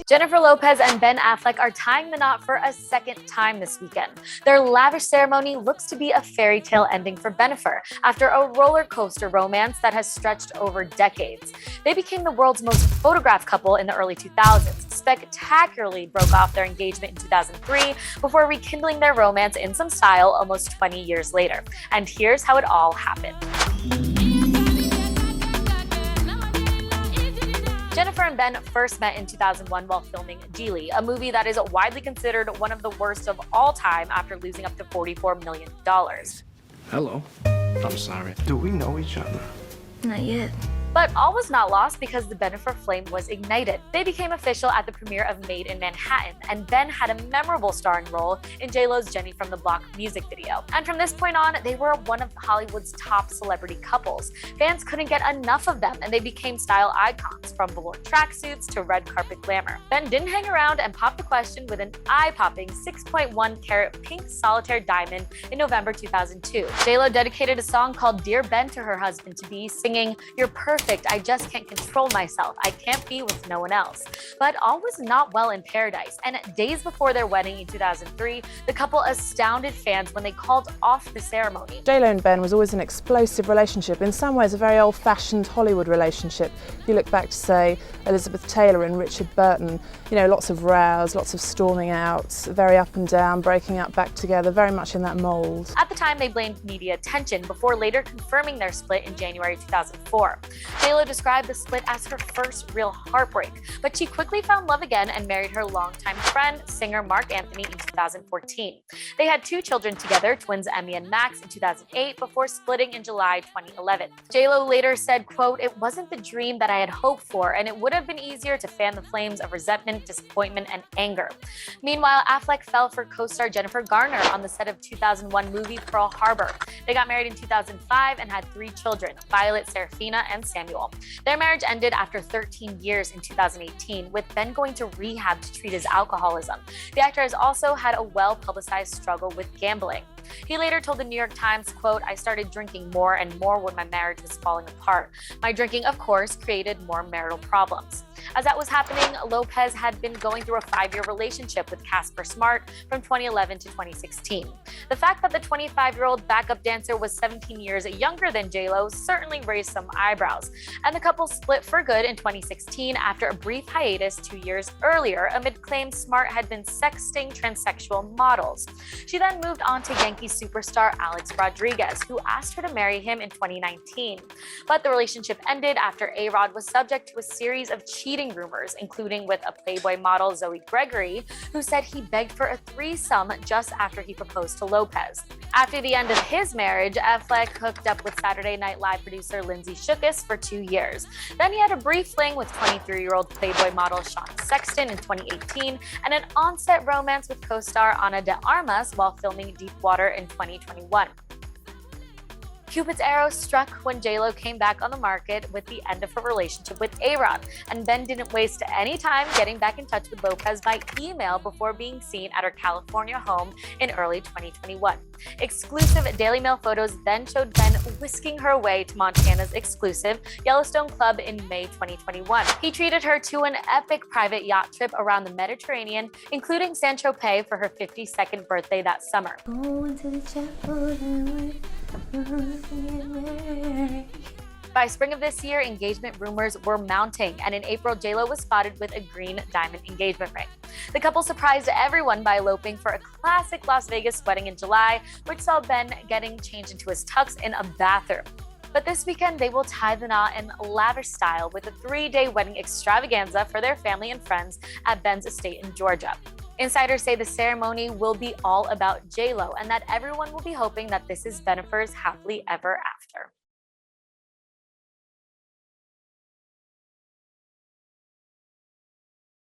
Jennifer Lopez and Ben Affleck are tying the knot for a second time this weekend. Their lavish ceremony looks to be a fairy tale ending for Bennifer after a roller coaster romance that has stretched over decades. They became the world's most photographed couple in the early 2000s, spectacularly broke off their engagement in 2003 before rekindling their romance in some style almost 20 years later. And here's how it all happened. Jennifer and Ben first met in 2001 while filming Geely, a movie that is widely considered one of the worst of all time after losing up to $44 million. Hello. I'm sorry. Do we know each other? Not yet. But all was not lost because the Bennifer flame was ignited. They became official at the premiere of Made in Manhattan, and Ben had a memorable starring role in J-Lo's Jenny from the Block music video. And from this point on, they were one of Hollywood's top celebrity couples. Fans couldn't get enough of them, and they became style icons, from velour tracksuits to red carpet glamour. Ben didn't hang around and popped the question with an eye-popping 6.1 carat pink solitaire diamond in November 2002. J-Lo dedicated a song called Dear Ben to her husband-to-be, singing, "You're perfect, I just can't control myself. I can't be with no one else." But all was not well in paradise, and days before their wedding in 2003, the couple astounded fans when they called off the ceremony. J-Lo and Ben was always an explosive relationship, in some ways a very old-fashioned Hollywood relationship. You look back to, say, Elizabeth Taylor and Richard Burton, you know, lots of rows, lots of storming out, very up and down, breaking up, back together, very much in that mold. At the time, they blamed media attention before later confirming their split in January 2004. J-Lo described the split as her first real heartbreak, but she quickly found love again and married her longtime friend, singer Mark Anthony, in 2014. They had 2 children together, twins Emmy and Max, in 2008 before splitting in July 2011. J-Lo later said, quote, "It wasn't the dream that I had hoped for, and it would have been easier to fan the flames of resentment, disappointment, and anger." Meanwhile, Affleck fell for co-star Jennifer Garner on the set of 2001 movie Pearl Harbor. They got married in 2005 and had 3 children, Violet, Serafina, and Samuel. Their marriage ended after 13 years in 2018, with Ben going to rehab to treat his alcoholism. The actor has also had a well-publicized struggle with gambling. He later told the New York Times, quote, "I started drinking more and more when my marriage was falling apart. My drinking, of course, created more marital problems." As that was happening, Lopez had been going through a 5-year relationship with Casper Smart from 2011 to 2016. The fact that the 25-year-old backup dancer was 17 years younger than J-Lo certainly raised some eyebrows, and the couple split for good in 2016 after a brief hiatus 2 years earlier amid claims Smart had been sexting transsexual models. She then moved on to Yankee superstar Alex Rodriguez, who asked her to marry him in 2019. But the relationship ended after A-Rod was subject to a series of cheating rumors, including with a Playboy model, Zoe Gregory, who said he begged for a threesome just after he proposed to Lopez. After the end of his marriage, Affleck hooked up with Saturday Night Live producer Lindsay Shookus for 2 years. Then he had a brief fling with 23-year-old Playboy model Sean Sexton in 2018 and an on-set romance with co-star Ana de Armas while filming Deepwater in 2021. Cupid's arrow struck when J-Lo came back on the market with the end of her relationship with A-Rod, and Ben didn't waste any time getting back in touch with Lopez by email before being seen at her California home in early 2021. Exclusive Daily Mail photos then showed Ben whisking her way to Montana's exclusive Yellowstone Club in May 2021. He treated her to an epic private yacht trip around the Mediterranean, including Saint-Tropez for her 52nd birthday that summer. By spring of this year, engagement rumors were mounting, and in April, J-Lo was spotted with a green diamond engagement ring. The couple surprised everyone by eloping for a classic Las Vegas wedding in July, which saw Ben getting changed into his tux in a bathroom. But this weekend, they will tie the knot in lavish style with a 3-day wedding extravaganza for their family and friends at Ben's estate in Georgia. Insiders say the ceremony will be all about J-Lo and that everyone will be hoping that this is Bennifer's happily ever after.